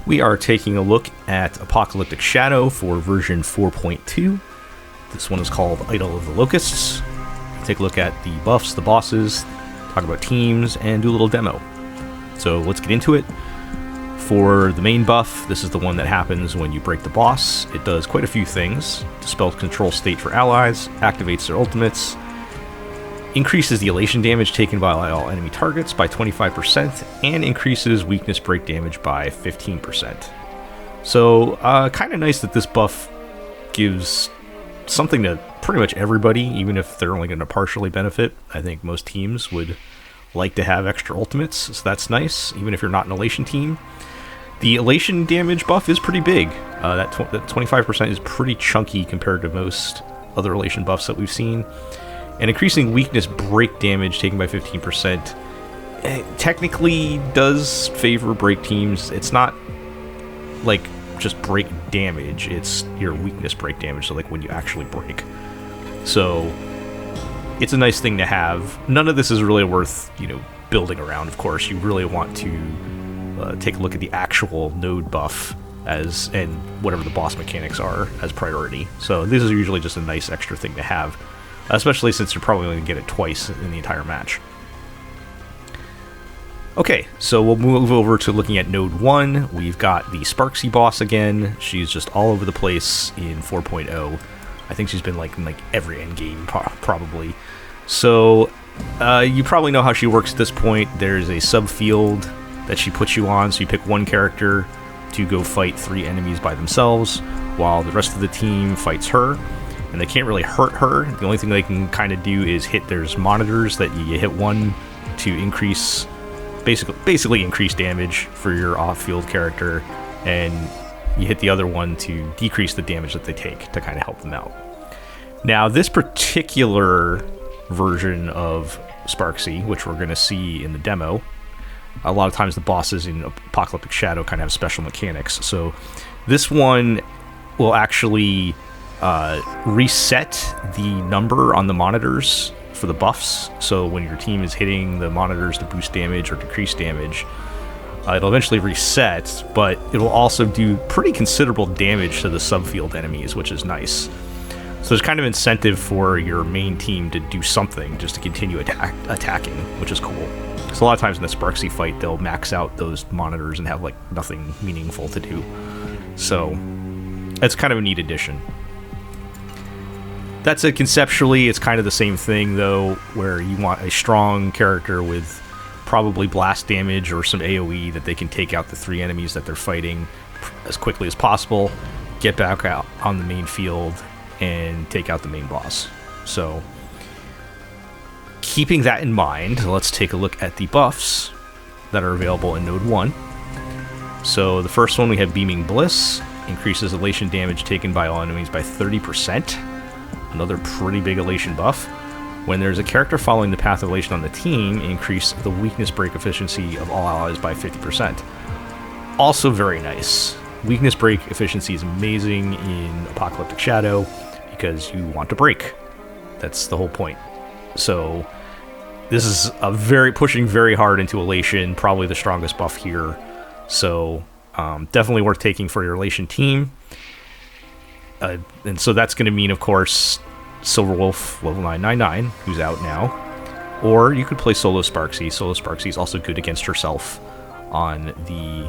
We are taking a look at Apocalyptic Shadow for version 4.2. This one is called Idol of the Locusts. Take a look at the buffs, the bosses, talk about teams, and do a little demo. So let's get into it. For the main buff, this is the one that happens when you break the boss. It does quite a few things. Dispels control state for allies, activates their ultimates, increases the elation damage taken by all enemy targets by 25%, and increases weakness break damage by 15%. So, kind of nice that this buff gives something to pretty much everybody, even if they're only going to partially benefit. I think most teams would like to have extra ultimates, so that's nice, even if you're not an elation team. The elation damage buff is pretty big. That 25% is pretty chunky compared to most other elation buffs that we've seen. And increasing weakness break damage taken by 15% technically does favor break teams. It's not like just break damage, it's your weakness break damage, so like when you actually break. So it's a nice thing to have. None of this is really worth, building around, of course. You really want to take a look at the actual node buff and whatever the boss mechanics are as priority. So this is usually just a nice extra thing to have, especially since you're probably going to get it twice in the entire match. Okay, so we'll move over to looking at Node 1. We've got the Sparksy boss again. She's just all over the place in 4.0. I think she's been in every endgame, probably. So, you probably know how she works at this point. There's a subfield that she puts you on, so you pick one character to go fight 3 enemies by themselves, while the rest of the team fights her. And they can't really hurt her. The only thing they can kind of do is hit. There's monitors that you hit one to increase, basically increase damage for your off-field character, and you hit the other one to decrease the damage that they take to kind of help them out. Now, this particular version of Sparksy, which we're going to see in the demo, a lot of times the bosses in Apocalyptic Shadow kind of have special mechanics. So this one will actually reset the number on the monitors for the buffs. So when your team is hitting the monitors to boost damage or decrease damage, it'll eventually reset, but it'll also do pretty considerable damage to the subfield enemies, which is nice. So there's kind of incentive for your main team to do something just to continue attacking, which is cool. So a lot of times in the Sparksy fight, they'll max out those monitors and have nothing meaningful to do. So that's kind of a neat addition. That's it. Conceptually, it's kind of the same thing, though, where you want a strong character with probably blast damage or some AoE that they can take out the 3 enemies that they're fighting as quickly as possible, get back out on the main field, and take out the main boss. So, keeping that in mind, let's take a look at the buffs that are available in Node 1. So, the first one, we have Beaming Bliss. Increases elation damage taken by all enemies by 30%. Another pretty big elation buff. When there's a character following the path of elation on the team, increase the weakness break efficiency of all allies by 50%. Also very nice. Weakness break efficiency is amazing in Apocalyptic Shadow because you want to break. That's the whole point. So this is pushing very hard into elation, probably the strongest buff here. So definitely worth taking for your elation team. And so that's going to mean, of course, Silverwolf level 999, who's out now. Or you could play Solo Sparksy. Solo Sparksy is also good against herself on the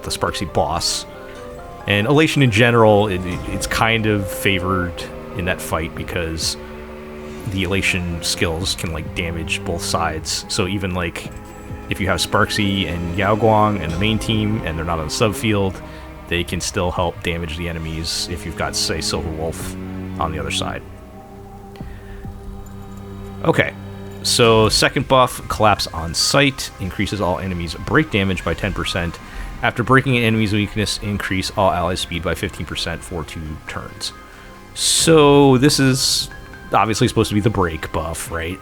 Sparksy boss. And elation in general, it's kind of favored in that fight because the elation skills can damage both sides. So even if you have Sparksy and Yao Guang and the main team and they're not on the subfield, they can still help damage the enemies if you've got, say, Silverwolf on the other side. Okay, so second buff, Collapse on Sight, increases all enemies' break damage by 10%. After breaking an enemy's weakness, increase all allies' speed by 15% for 2 turns. So this is obviously supposed to be the break buff, right?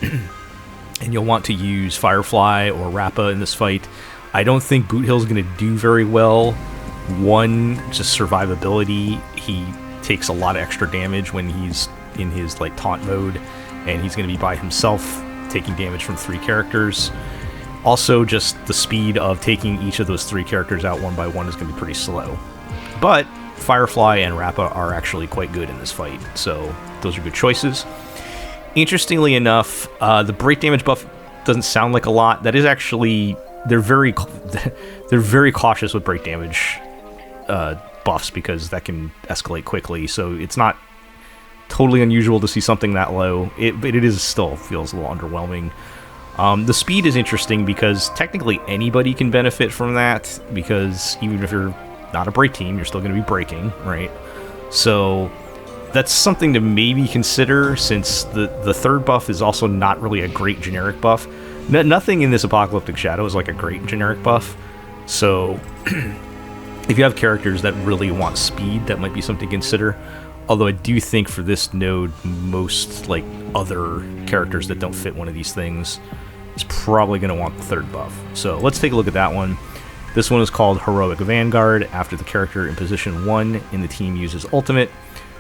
And you'll want to use Firefly or Rappa in this fight. I don't think Boot Hill's going to do very well. One, just survivability. He takes a lot of extra damage when he's in his taunt mode, and he's going to be by himself taking damage from 3 characters. Also, just the speed of taking each of those 3 characters out one by one is going to be pretty slow. But Firefly and Rappa are actually quite good in this fight, so those are good choices. Interestingly enough, the break damage buff doesn't sound like a lot. That is actually... They're very cautious with break damage buffs because that can escalate quickly, so it's not totally unusual to see something that low. But it is still feels a little underwhelming. The speed is interesting because technically anybody can benefit from that, because even if you're not a break team, you're still going to be breaking, right? So that's something to maybe consider, since the third buff is also not really a great generic buff. Nothing in this Apocalyptic Shadow is like a great generic buff, so if you have characters that really want speed, that might be something to consider. Although I do think for this node, most like other characters that don't fit one of these things is probably going to want the third buff. So let's take a look at that one. This one is called Heroic Vanguard. After the character in position 1 in the team uses ultimate,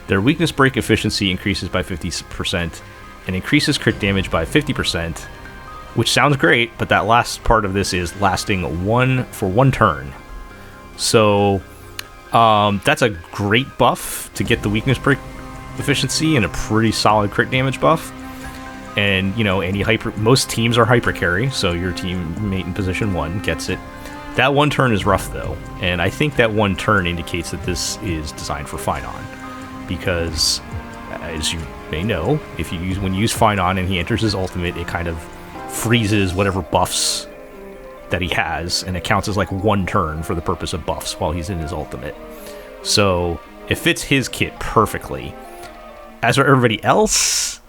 their weakness break efficiency increases by 50% and increases crit damage by 50%, which sounds great, but that last part of this is lasting for one turn. So that's a great buff to get the weakness break efficiency and a pretty solid crit damage buff. And, you know, most teams are hyper carry, so your teammate in position 1 gets it. That one turn is rough, though, and I think that one turn indicates that this is designed for Finon, because, as you may know, when you use Finon and he enters his ultimate, it kind of freezes whatever buffs that he has, and it counts as like one turn for the purpose of buffs while he's in his ultimate. So it fits his kit perfectly. As for everybody else,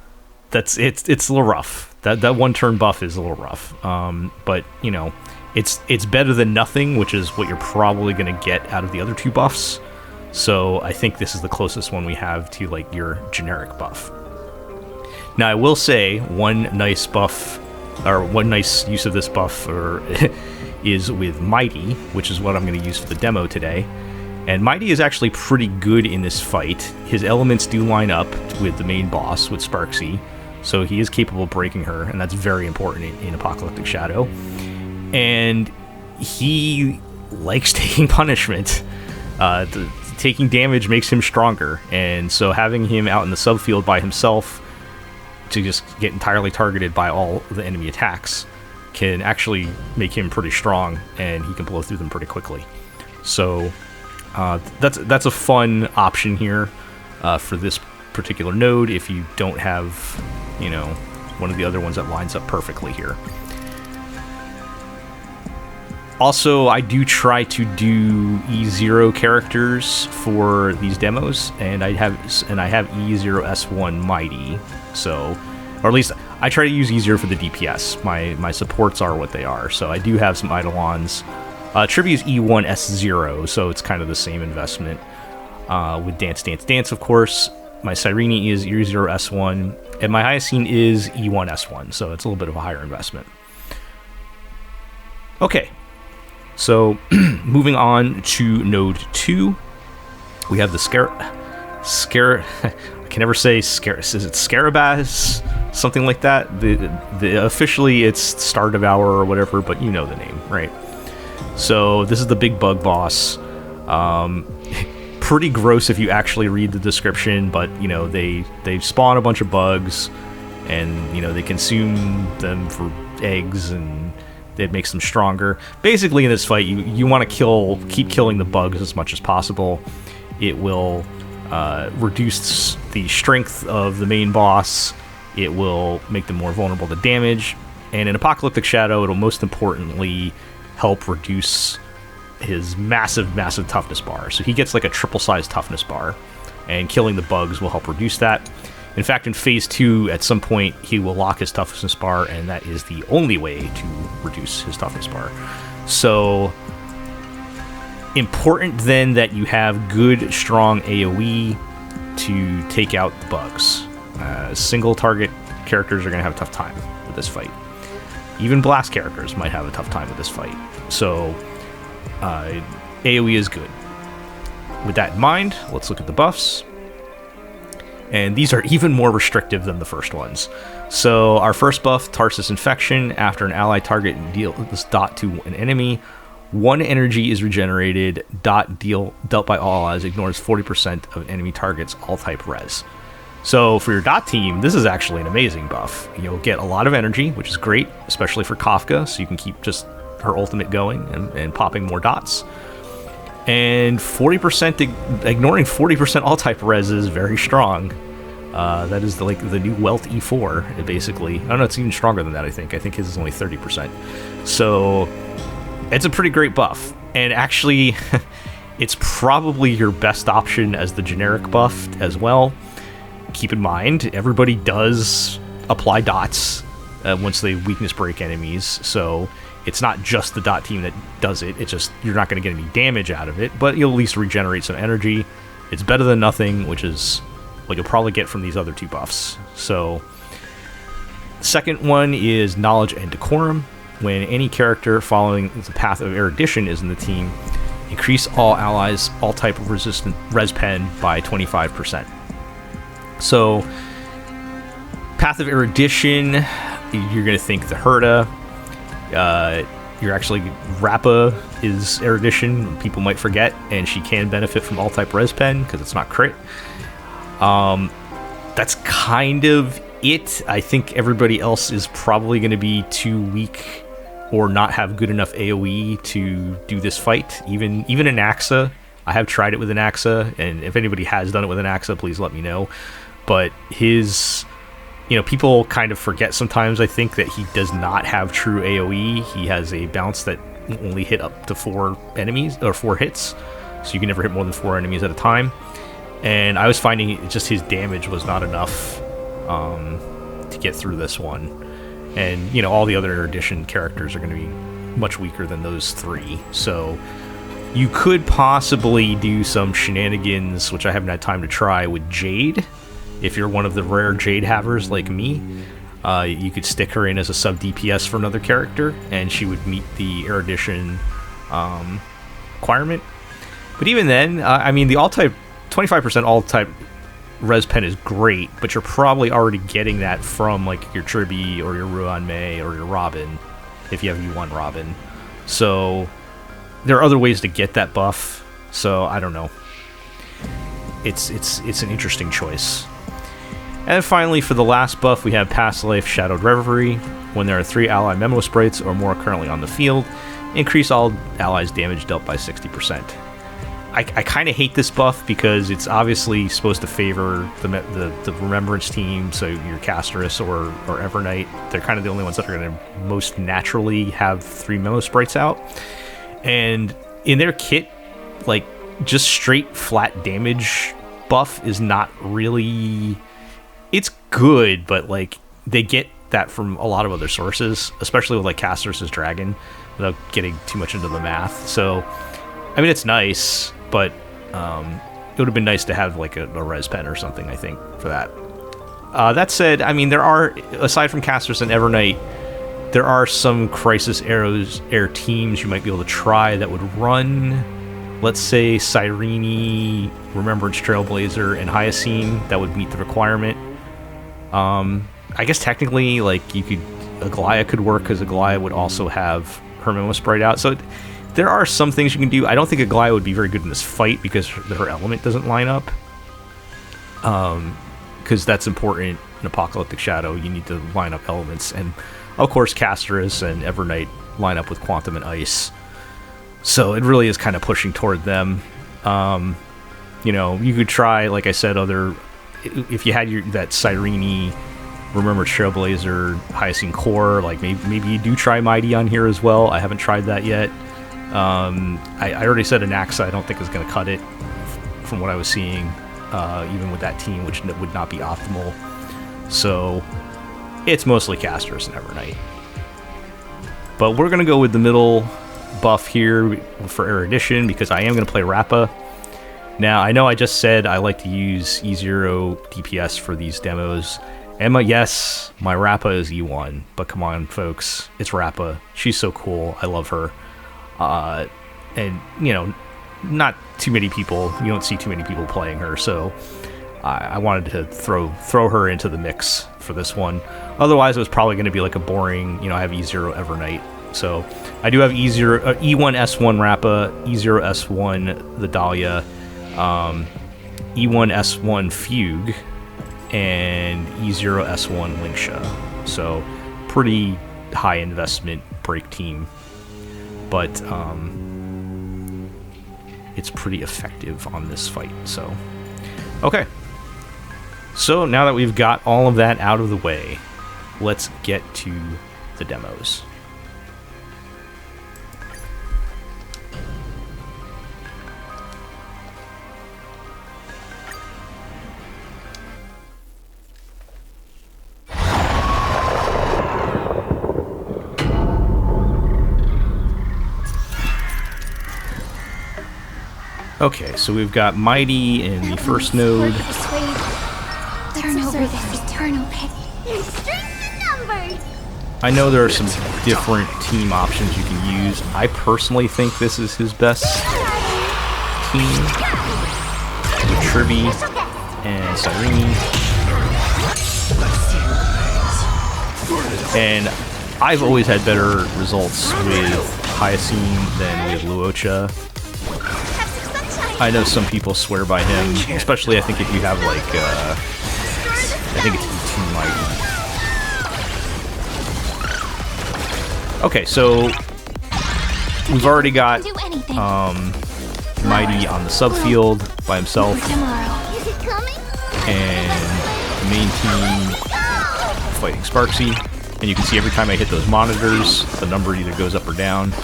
it's a little rough. That one turn buff is a little rough. But you know, it's better than nothing, which is what you're probably going to get out of the other 2 buffs. So I think this is the closest one we have to like your generic buff. Now I will say one nice use of this buff is with Mydei, which is what I'm going to use for the demo today. And Mydei is actually pretty good in this fight. His elements do line up with the main boss, with Sparksy, so he is capable of breaking her, and that's very important in Apocalyptic Shadow. And he likes taking punishment. Taking damage makes him stronger, and so having him out in the subfield by himself to just get entirely targeted by all the enemy attacks can actually make him pretty strong, and he can blow through them pretty quickly. So that's a fun option here for this particular node if you don't have, you know, one of the other ones that lines up perfectly here. Also, I do try to do E0 characters for these demos, and I have E0S1 Mydei, so, or at least I try to use E0 for the DPS. My supports are what they are, so I do have some Eidolons. Tribbie is E1S0, so it's kind of the same investment. With Dance, of course. My Cyrene is E0S1, and my Hyacine is E1S1, so it's a little bit of a higher investment. Okay. So, moving on to node 2, we have the I can never say is it Scarabaz? Something like that. The officially it's Star Devourer or whatever, but you know the name, right? So this is the big bug boss. Pretty gross if you actually read the description, but you know they spawn a bunch of bugs, and you know they consume them for eggs, and it makes them stronger. Basically, in this fight, you want to keep killing the bugs as much as possible. It will reduce the strength of the main boss. It will make them more vulnerable to damage. And in Apocalyptic Shadow, it'll most importantly help reduce his massive toughness bar. So he gets like a triple-sized toughness bar, and killing the bugs will help reduce that. In fact, in Phase 2, at some point, he will lock his toughness bar, and that is the only way to reduce his toughness bar. So, important then that you have good, strong AoE to take out the bugs. Single-target characters are going to have a tough time with this fight. Even blast characters might have a tough time with this fight. So, AoE is good. With that in mind, let's look at the buffs. And these are even more restrictive than the first ones. So our first buff, Tarsus Infection. After an ally target deals dot to an enemy, 1 energy is regenerated. Dot dealt by all allies ignores 40% of enemy targets, all type res. So for your dot team, this is actually an amazing buff. You'll get a lot of energy, which is great, especially for Kafka, so you can keep just her ultimate going and popping more dots. And 40%, ignoring 40% all type res is very strong. That is the new Welt E4, basically. I don't know, it's even stronger than that, I think. I think his is only 30%. So it's a pretty great buff. And actually, it's probably your best option as the generic buff as well. Keep in mind, everybody does apply dots once they weakness break enemies. So it's not just the dot team that does it. It's just you're not going to get any damage out of it, but you'll at least regenerate some energy. It's better than nothing, which is what you'll probably get from these other 2 buffs. So the second one is Knowledge and Decorum. When any character following the path of erudition is in the team, increase all allies all type of resistant res pen by 25%. So path of erudition, you're going to think the Herda. You're actually Rappa is erudition. People might forget, and she can benefit from all type res pen because it's not crit. That's kind of it. I think everybody else is probably going to be too weak or not have good enough AoE to do this fight. Even an Axa. I have tried it with an Axa, and if anybody has done it with an Axa, please let me know. But his, people kind of forget sometimes, I think, that he does not have true AoE. He has a bounce that only hit up to 4 enemies, or 4 hits. So you can never hit more than 4 enemies at a time. And I was finding just his damage was not enough to get through this one. And, all the other erudition characters are going to be much weaker than those 3. So you could possibly do some shenanigans, which I haven't had time to try, with Jade. If you're one of the rare Jade havers like me, you could stick her in as a sub DPS for another character, and she would meet the erudition requirement. But even then, the all-type, 25% all-type res pen is great, but you're probably already getting that from your Tribbie or your Ruan Mei or your Robin, if you have U1 Robin. So there are other ways to get that buff. So I don't know. It's an interesting choice. And finally, for the last buff, we have Past Life Shadowed Reverie. When there are 3 ally memo sprites or more currently on the field, increase all allies' damage dealt by 60%. I kind of hate this buff because it's obviously supposed to favor the Remembrance team, so your Casterus or Evernight. They're kind of the only ones that are going to most naturally have 3 memo sprites out. And in their kit, just straight flat damage buff is not really... It's good, but they get that from a lot of other sources, especially with Casterus' Dragon, without getting too much into the math. So, it's nice, but it would have been nice to have a res pen or something, I think, for that. That said, there are, aside from Casterus and Evernight, there are some Crisis Air teams you might be able to try that would run, let's say, Cyrene, Remembrance Trailblazer, and Hyacine. That would meet the requirement. I guess technically, you could, Aglaia could work, because Aglaia would also have her memo sprite out. So there are some things you can do. I don't think Aglaia would be very good in this fight because her element doesn't line up. Because that's important in Apocalyptic Shadow. You need to line up elements. And, of course, Casterus and Evernight line up with Quantum and Ice. So it really is kind of pushing toward them. You could try, like I said, if you had that Cyrene, Remember Trailblazer, Hyacine Core, maybe you do try Mydei on here as well. I haven't tried that yet. I already said an Axa I don't think is going to cut it from what I was seeing, even with that team, which would not be optimal. So it's mostly Casterus and Evernight. But we're going to go with the middle buff here for erudition because I am going to play Rappa. Now, I know I just said I like to use E0 DPS for these demos. Emma, yes, my Rappa is E1, but come on, folks, it's Rappa. She's so cool. I love her. And, not too many people, you don't see too many people playing her, so I wanted to throw her into the mix for this one. Otherwise, it was probably going to be like a boring, I have E0 Evernight. So I do have E0, E1 S1 Rappa, E0 S1 the Dahlia, E1 S1 Fugue, and E0 S1 Lingsha. So pretty high investment break team, but it's pretty effective on this fight. So okay, so now that we've got all of that out of the way, let's get to the demos. Okay, so we've got Mydei in the first node. Turn over this eternal pit. I know there are some different team options you can use. I personally think this is his best team, with Tribbie and Cyrene. And I've always had better results with Hyacinth than with Luocha. I know some people swear by him, especially I think if you have like, I think it's E2 Mydei. Okay, so we've already got Mydei on the subfield by himself, and the main team fighting Sparksy. And you can see every time I hit those monitors, the number either goes up or down.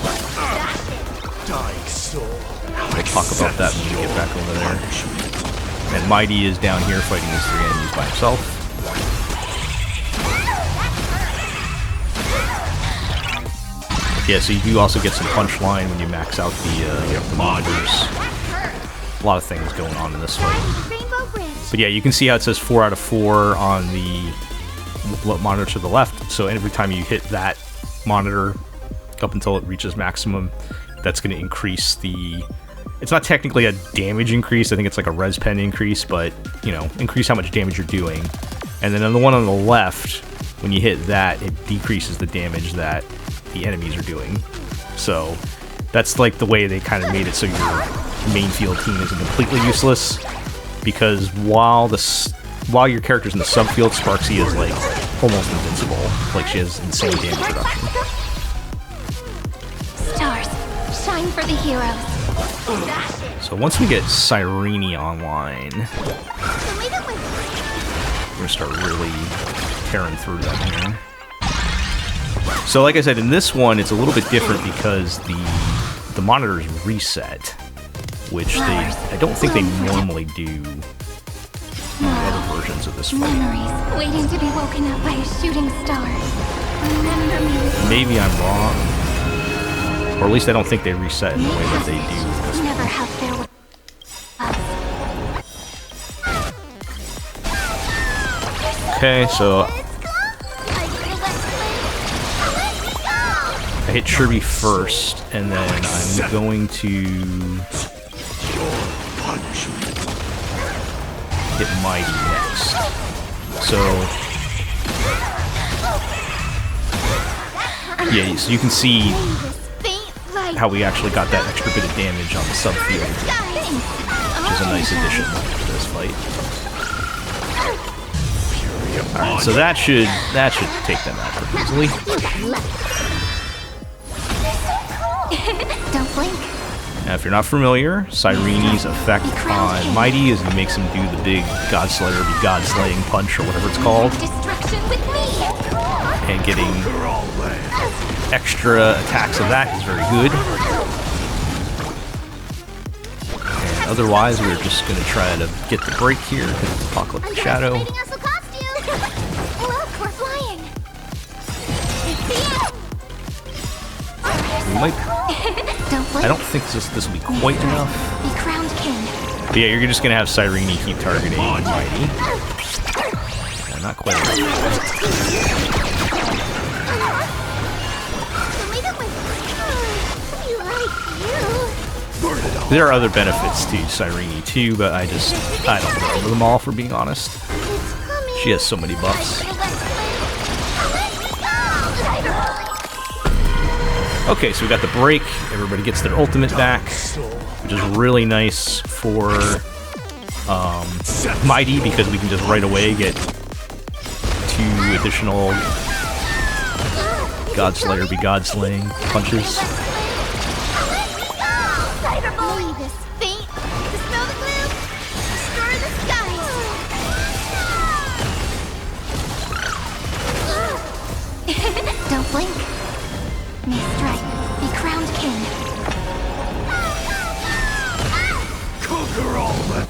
We'll talk about that when we get back over there. And Mydei is down here fighting these three enemies by himself. Yeah, so you do also get some punchline when you max out the monitors. A lot of things going on in this fight. But yeah, you can see how it says 4 out of 4 on the monitor to the left. So every time you hit that monitor up until it reaches maximum, that's going to increase the... It's not technically a damage increase, I think it's like a res pen increase, but, increase how much damage you're doing. And then on the one on the left, when you hit that, it decreases the damage that the enemies are doing. So that's like the way they kind of made it so your main field team isn't completely useless, because while your character's in the subfield, Sparksy is like almost invincible. Like she has insane damage reduction. Stars, shine for the heroes. So once we get Cyrene online, we're gonna start really tearing through them here. So like I said, in this one, it's a little bit different because the monitors reset, which I don't think they normally do in other versions of this fight. Memories waiting to be woken up by a shooting star. Remember me. Maybe I'm wrong. Or at least I don't think they reset in the way that they do. Never have their way. Okay, so I hit Tribbie first, and then I'm going to hit Mydei next. So yeah, so you can see how we actually got that extra bit of damage on the subfield, which is a nice addition to this fight. Alright, so that should take them out pretty easily. Don't blink. Now, if you're not familiar, Cyrene's effect on Mydei is he makes him do the big Godslayer, the God-slaying punch, or whatever it's called. And getting extra attacks of that is very good. And otherwise, we're just going to try to get the break here because it's Apocalyptic Shadow. We might... I don't think this will be quite enough. But yeah, you're just going to have Cyrene keep targeting Mydei. Yeah, not quite enough. Burn it all. There are other benefits to Cyrene too, but I don't remember them all, for being honest. She has so many buffs. Okay, so we got the break. Everybody gets their ultimate back, which is really nice for Mydei, because we can just right away get 2 additional Godslayer be Godslaying punches. Don't blink. May strike be crowned king. Conquer all that.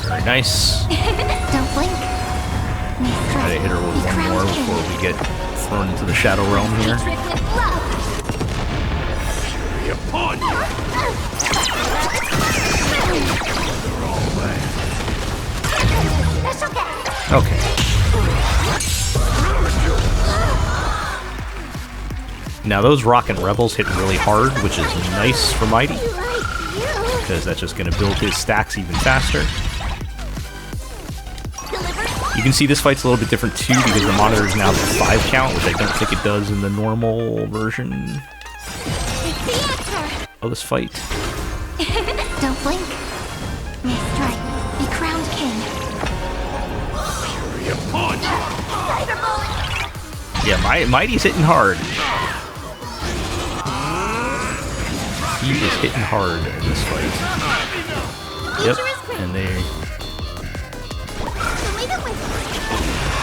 Very nice. Don't blink. May Try strike to hit her with be one crowned more king. before we get thrown into the Shadow Realm here. Hatred with love. Fury upon you. Conquer all that. Special guest. Okay. Now those Rockin' Rebels hit really hard, which is nice for Mydei, because that's just going to build his stacks even faster. You can see this fight's a little bit different too, because the monitor is now the 5 count, which I don't think it does in the normal version of this fight. Don't blink. May strike be crowned king. Fury upon you. Yeah, Mydei's hitting hard. He is hitting hard in this fight. Yep, and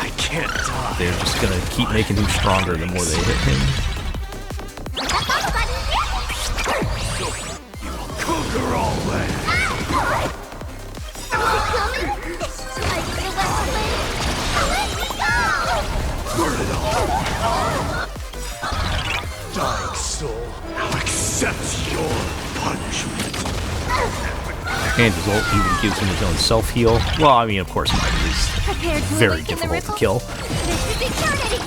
I can't die. they're just gonna keep making him stronger the more they hit him. Conquer all that. Burn it all. Dying soul, now accept your punishment. And his ult even gives him his own self-heal. Well, I mean, of course, Mydei is Prepared to very awaken the difficult to ripple? kill. This is eternity.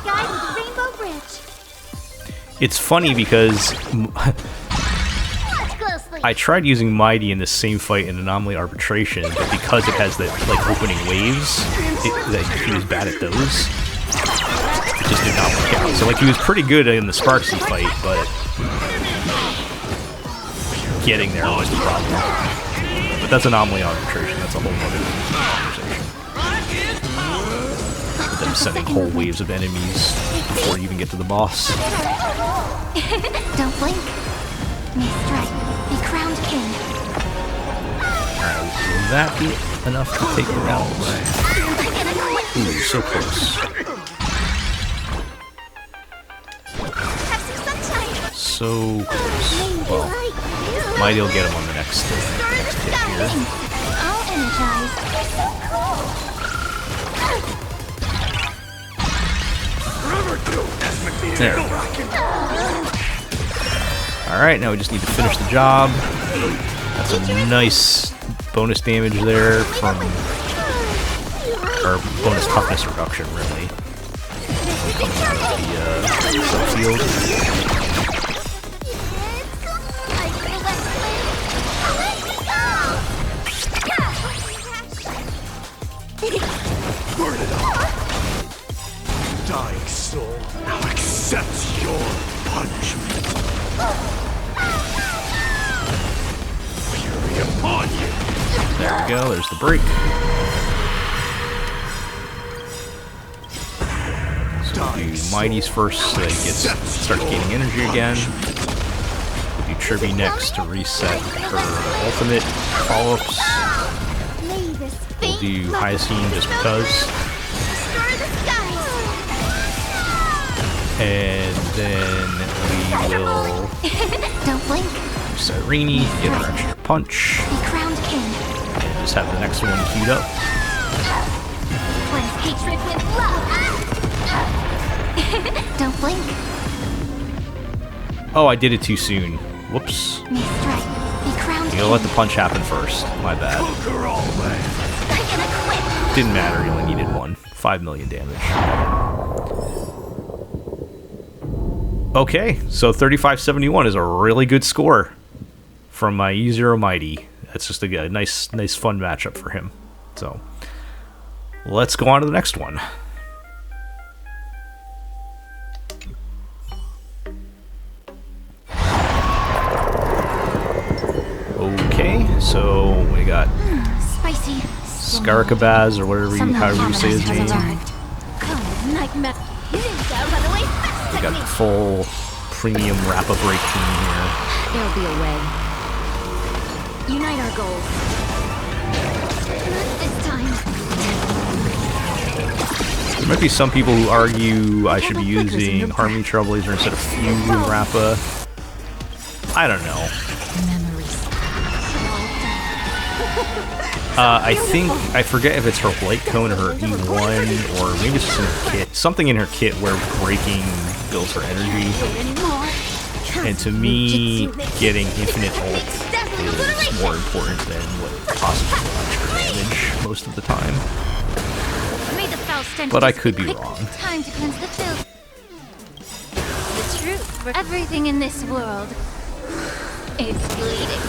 Guide with Rainbow Bridge. It's funny because Watch closely. I tried using Mydei in the same fight in Anomaly Arbitration, but because it has the like opening waves, that he was bad at those. It just did not work out. So like he was pretty good in the Sparksy fight, but getting there was the problem. But that's Anomaly Arbitration. That's a whole other conversation. With them sending whole waves of enemies before you even get to the boss. Don't blink. May strike be crowned king. Alright, will that be enough to take him out? Ooh, so close. Have some sunshine. So close. Well, Mydei will get him on the next hit here. All energized. You're so cool. There we go. Alright, now we just need to finish the job. That's some nice bonus damage there from... or bonus toughness reduction, really. From coming out of the subfield. Burn it all. Dying soul, now accept your punishment. Fury upon you. There we go, there's the break. So we'll do Mydei's first so that he starts gaining energy again. We'll do Tribbie next to reset her ultimate follow-ups. We'll do Hyacine just because. And then we will Don't blink. Cyrene, get her extra punch, Be crowned king. and just have the next one queued up. Cleanse hatred with love. Don't blink. Oh, I did it too soon. Whoops. May strike be crowned You gotta let the punch happen first. My bad. Conquer all that. didn't matter, he only needed one. 5 million damage. Okay, so 3571 is a really good score from my E0 Mydei. That's just a nice fun matchup for him. So, let's go on to the next one. Okay, so we got Spicy. Skarkabaz, or however you say his name. We got the full premium Rappa break team here. There'll be a way. Unite our goals. Not this time. There might be some people who argue I should be using Harmony Trailblazer instead of Fugue and Rappa. I don't know. I think, I forget if it's her Light Cone or her E1, or maybe it's just in her kit. Something in her kit where breaking builds her energy. And to me, getting infinite ult is more important than what possibly extra damage most of the time. But I could be wrong. Time to cleanse the filth. The truth for everything in this world is bleeding.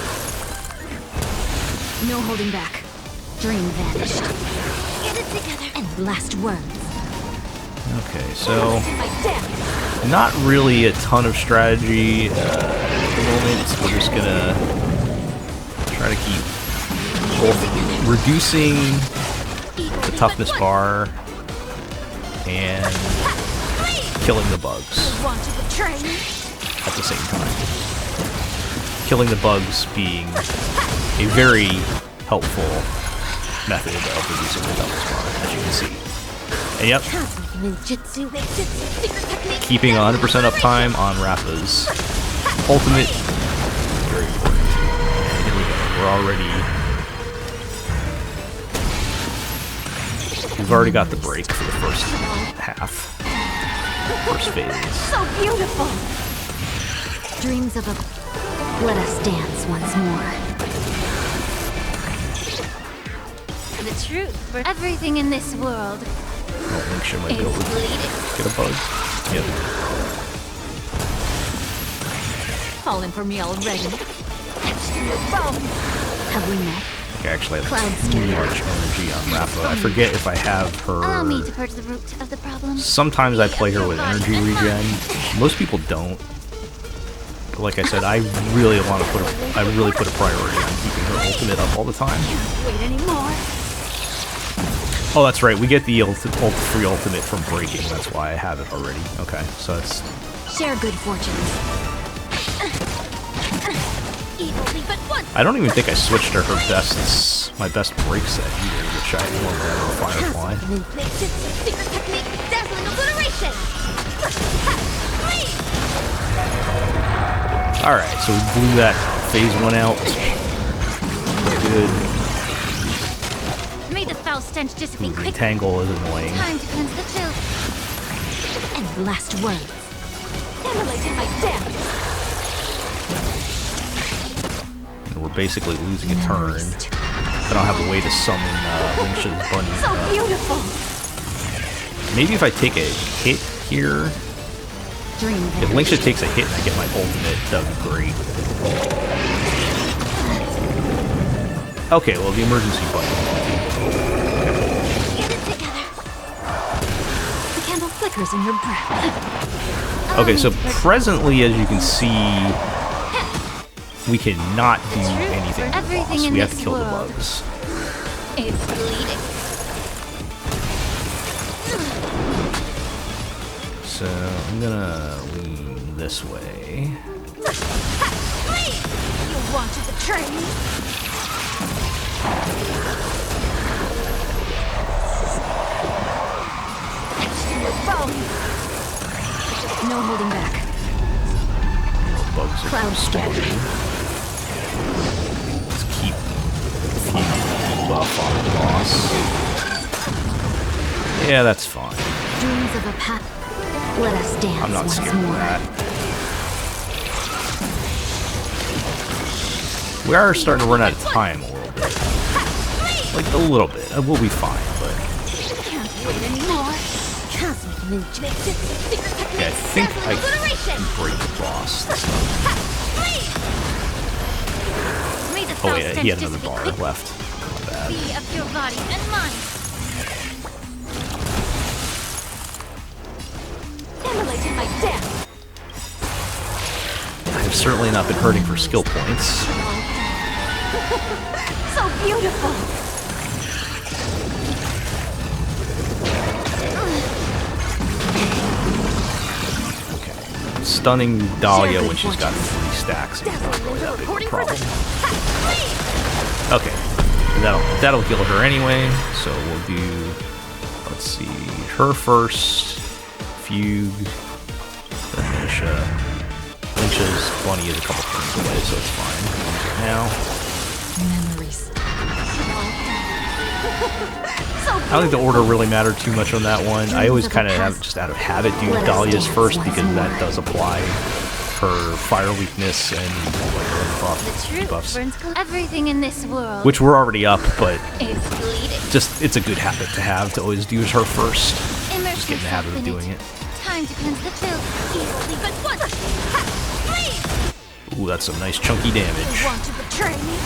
No holding back. Dream vanished. Get it together. And last words. Okay, so not really a ton of strategy at the moment. So we're just gonna try to keep both reducing the toughness bar and killing the bugs at the same time. Killing the bugs being a very helpful method of reducing the toughness bar, as you can see. And yep, keeping 100% uptime on Rappa's ultimate. Very important. Here we go. We've already got the break for the first half. First phase. So beautiful. Dreams of a... Let us dance once more. The truth for everything in this world. Oh, Lingsha might be able to get a bug. Yep. Falling for me already. Have we met? I actually have too much energy on Rappa. I forget if I have her... Allow me to purge the root of the problem. Sometimes I play her with energy regen. Most people don't. But like I said, I really want to put a priority on keeping her ultimate up all the time. Wait anymore. Oh, that's right. We get the free ultimate from breaking. That's why I have it already. Okay, so that's... Share good fortunes. I don't even think I switched to her my best break set either, which I normally have on Firefly. Alright, so we blew that phase 1 out. Good. May the foul stench dissipate quickly. Tangle is annoying. Time to cleanse the filth. And last words. Emulating my dance. And we're basically losing a turn. I don't have a way to summon Lingsha's bunny. So beautiful. Maybe if I take a hit here. If Lingsha takes a hit and I get my ultimate, that would be great. Okay, well, the emergency button. Get it together. The candle flickers in your breath. Okay, so presently, as you can see, we cannot do anything with the boss. We have to kill the bugs. It's bleeding. So I'm gonna lean this way. You wanted the train? No holding back. Bugs are spawning. Let's keep the buff on the boss. Yeah, that's fine. Dreams of a path. Let us dance. I'm not scared of that. We are starting to run out of time a little bit. Like, a little bit. We'll be fine, but... wait anymore. Cosmic ninja. Okay, I think I can break the boss. May the Oh wait, foul he had stench another bar dissipate left. Not bad. quickly of your body and mind. Immolating my death. I've certainly not been hurting for skill points. So beautiful. Stunning Dahlia when she's got 3 stacks. Not really that big of a problem. Okay, that'll heal her anyway. So we'll do, let's see, her first, Fugue, then Lingsha. Lingsha's bunny is a couple turns away, so it's fine. Now, Memories. I don't think the order really mattered too much on that one. I always kind of have, just out of habit, do Dahlia's first because that does apply her fire weakness and debuffs, Everything in this world which were already up, but is bleeding. just it's a good habit to have to always use her first. Immerse Just get in the habit of yourself doing in it. Time to cleanse the filth easily, but once. Please. Ooh, that's some nice chunky damage. You want to betray me?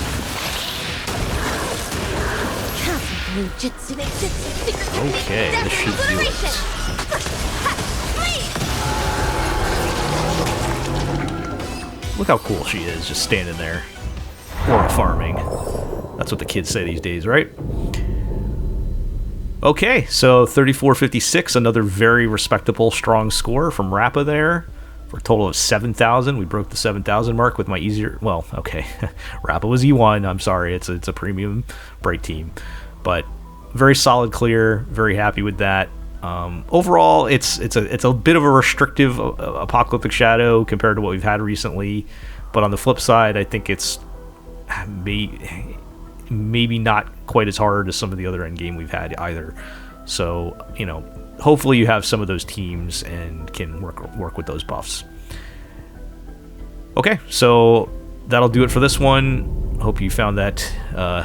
Okay, this should do it. Look how cool she is, just standing there. Or farming. That's what the kids say these days, right? Okay, so 3456, another very respectable, strong score from Rappa there. For a total of 7,000. We broke the 7,000 mark with my easier... Well, okay. Rappa was E1. I'm sorry. It's a premium break team. But very solid clear. Very happy with that. Overall, it's a bit of a restrictive Apocalyptic Shadow compared to what we've had recently. But on the flip side, I think it's maybe not quite as hard as some of the other endgame we've had either. So, you know, hopefully you have some of those teams and can work with those buffs. Okay, so that'll do it for this one. Hope you found that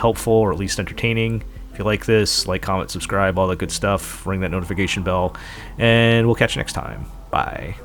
helpful or at least entertaining. If you like this, like, comment, subscribe, all that good stuff. Ring that notification bell, and we'll catch you next time. Bye.